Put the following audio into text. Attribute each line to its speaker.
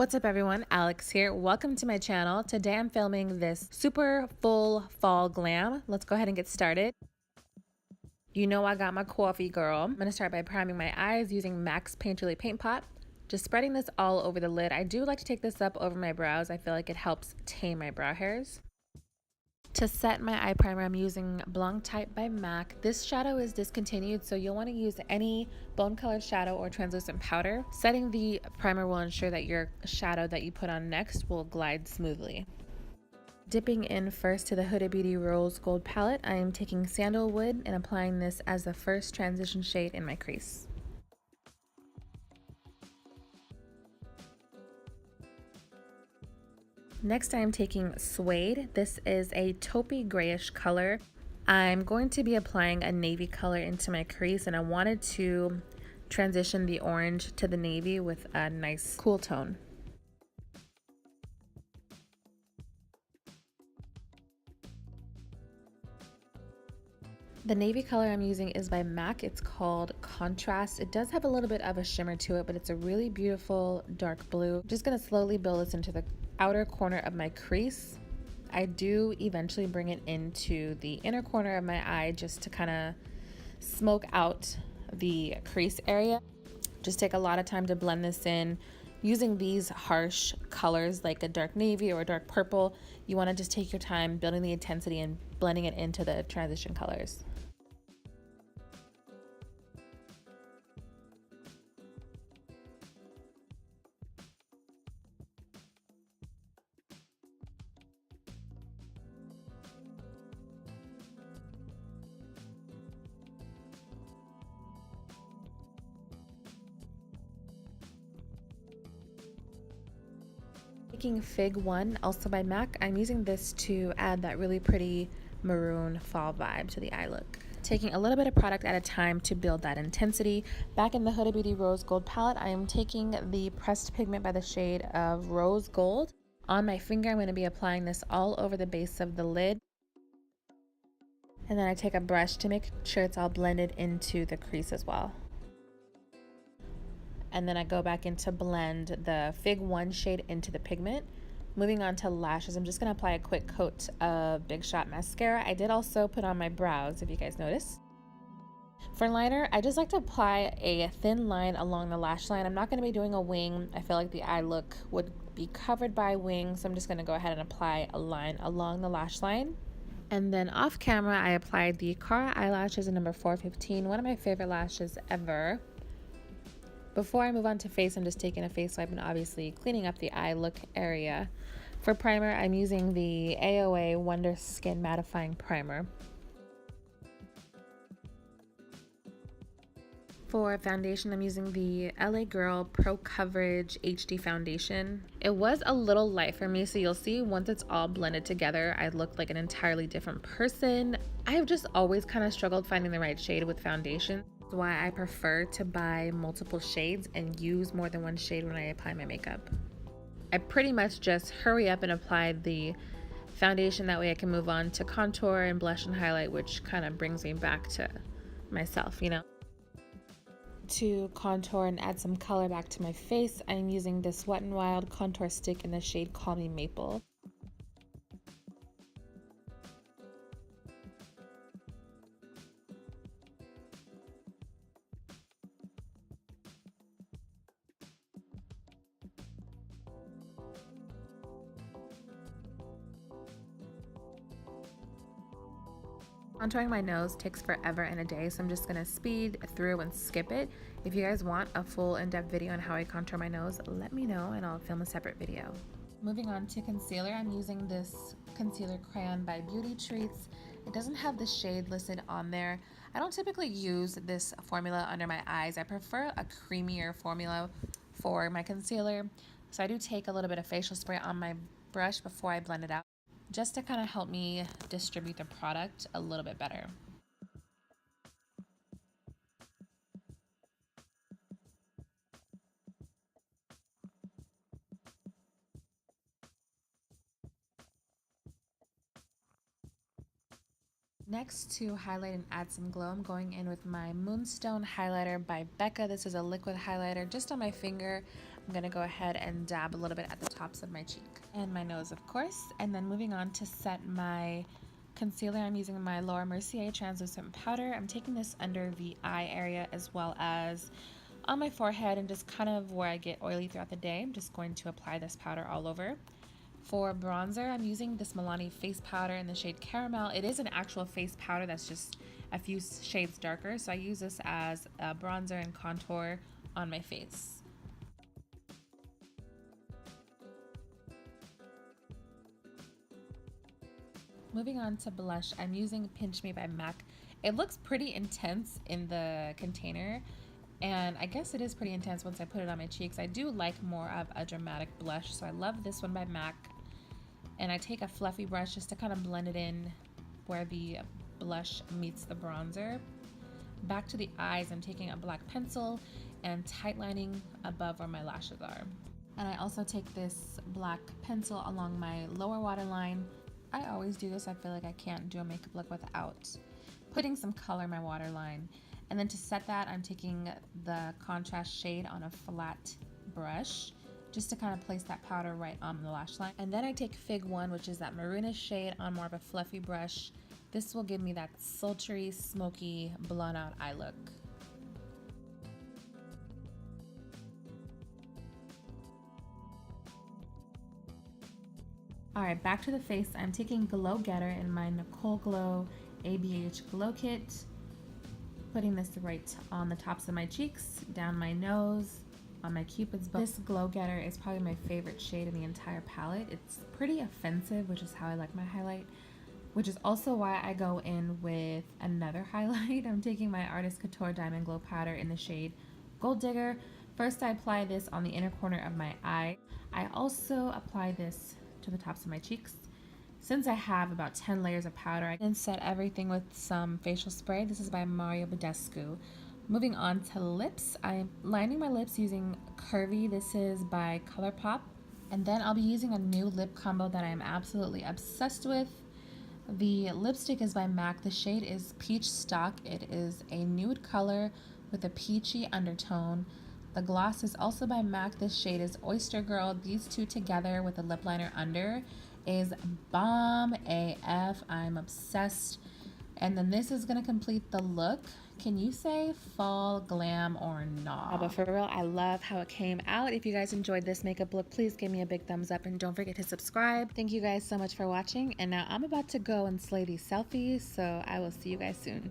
Speaker 1: What's up everyone, Alex here. Welcome to my channel. Today I'm filming this super full fall glam. Let's go ahead and get started. You know I got my coffee, girl. I'm gonna start by priming my eyes using MAC's Painterly Paint Pot. Just spreading this all over the lid. I do like to take this up over my brows. I feel like it helps tame my brow hairs. To set my eye primer, I'm using Blanc Type by MAC. This shadow is discontinued, so you'll want to use any bone colored shadow or translucent powder. Setting the primer will ensure that your shadow that you put on next will glide smoothly. Dipping in first to the Huda Beauty Rose Gold palette, I am taking Sandalwood and applying this as the first transition shade in my crease. Next, I am taking Suede. This is a taupey grayish color. I'm going to be applying a navy color into my crease, and I wanted to transition the orange to the navy with a nice cool tone. The navy color I'm using is by MAC. It's called Contrast. It does have a little bit of a shimmer to it, but it's a really beautiful dark blue. I'm just gonna slowly build this into the outer corner of my crease. I do eventually bring it into the inner corner of my eye just to kind of smoke out the crease area. Just take a lot of time to blend this in. Using these harsh colors like a dark navy or a dark purple, you want to just take your time building the intensity and blending it into the transition colors. Taking Fig 1, also by MAC, I'm using this to add that really pretty maroon fall vibe to the eye look. Taking a little bit of product at a time to build that intensity. Back in the Huda Beauty Rose Gold palette, I am taking the pressed pigment by the shade of Rose Gold. On my finger, I'm going to be applying this all over the base of the lid. And then I take a brush to make sure it's all blended into the crease as well. And then I go back in to blend the Fig 1 shade into the pigment. Moving on to lashes, I'm just going to apply a quick coat of Big Shot mascara. I did also put on my brows, if you guys notice. For liner, I just like to apply a thin line along the lash line. I'm not going to be doing a wing. I feel like the eye look would be covered by a wing, so I'm just going to go ahead and apply a line along the lash line. And then off camera, I applied the Cara eyelashes in number 415, one of my favorite lashes ever. Before I move on to face, I'm just taking a face wipe and obviously cleaning up the eye look area. For primer, I'm using the AOA Wonder Skin Mattifying Primer. For foundation, I'm using the LA Girl Pro Coverage HD Foundation. It was a little light for me, so you'll see once it's all blended together, I look like an entirely different person. I've just always kind of struggled finding the right shade with foundation. That's why I prefer to buy multiple shades and use more than one shade when I apply my makeup. I pretty much just hurry up and apply the foundation, that way I can move on to contour and blush and highlight, which kind of brings me back to myself, you know. To contour and add some color back to my face, I'm using this Wet n Wild contour stick in the shade Call Me Maple. Contouring my nose takes forever and a day, so I'm just going to speed through and skip it. If you guys want a full in-depth video on how I contour my nose, let me know and I'll film a separate video. Moving on to concealer, I'm using this concealer Crayon by Beauty Treats. It doesn't have the shade listed on there. I don't typically use this formula under my eyes. I prefer a creamier formula for my concealer. So I do take a little bit of facial spray on my brush before I blend it out, just to kind of help me distribute the product a little bit better. Next, to highlight and add some glow, I'm going in with my Moonstone highlighter by BECCA. This is a liquid highlighter just on my finger. I'm I'm gonna go ahead and dab a little bit at the tops of my cheek and my nose, of course. And then moving on to set my concealer, I'm using my Laura Mercier translucent powder. I'm taking this under the eye area as well as on my forehead and just kind of where I get oily throughout the day. I'm just going to apply this powder all over. For bronzer, I'm using this MILANI face powder in the shade Caramel. It is an actual face powder that's just a few shades darker, so I use this as a bronzer and contour on my face. Moving on to blush, I'm using Pinch Me by MAC. It looks pretty intense in the container, and I guess it is pretty intense once I put it on my cheeks. I do like more of a dramatic blush, so I love this one by MAC. And I take a fluffy brush just to kind of blend it in where the blush meets the bronzer. Back to the eyes, I'm taking a black pencil and tightlining above where my lashes are. And I also take this black pencil along my lower waterline. I always do this. I feel like I can't do a makeup look without putting some color in my waterline. And then to set that, I'm taking the contrast shade on a flat brush just to kind of place that powder right on the lash line. And then I take Fig 1, which is that maroonish shade, on more of a fluffy brush. This will give me that sultry, smoky, blown out eye look. All right, back to the face. I'm taking Glow Getter in my Nicole Glow ABH Glow Kit. Putting this right on the tops of my cheeks, down my nose, on my cupid's bow. This Glow Getter is probably my favorite shade in the entire palette. It's pretty offensive, which is how I like my highlight, which is also why I go in with another highlight. I'm taking my Artist Couture Diamond Glow Powder in the shade Gold Digger. First, I apply this on the inner corner of my eye. I also apply this to the tops of my cheeks. Since I have about 10 layers of powder, I can set everything with some facial spray. This is by BADESCU. Moving on to lips, I'm lining my lips using Curvii. This is by ColourPop. And then I'll be using a new lip combo that I am absolutely obsessed with. The lipstick is by MAC. The shade is Peach Stock. It is a nude color with a peachy undertone. The gloss is also by MAC. This shade is Oyster Girl. These two together with a lip liner under is bomb AF. I'm obsessed. And then this is gonna complete the look. Can you say fall, glam, or not? But for real, I love how it came out. If you guys enjoyed this makeup look, please give me a big thumbs up and don't forget to subscribe. Thank you guys so much for watching. And now I'm about to go and slay these selfies, so I will see you guys soon.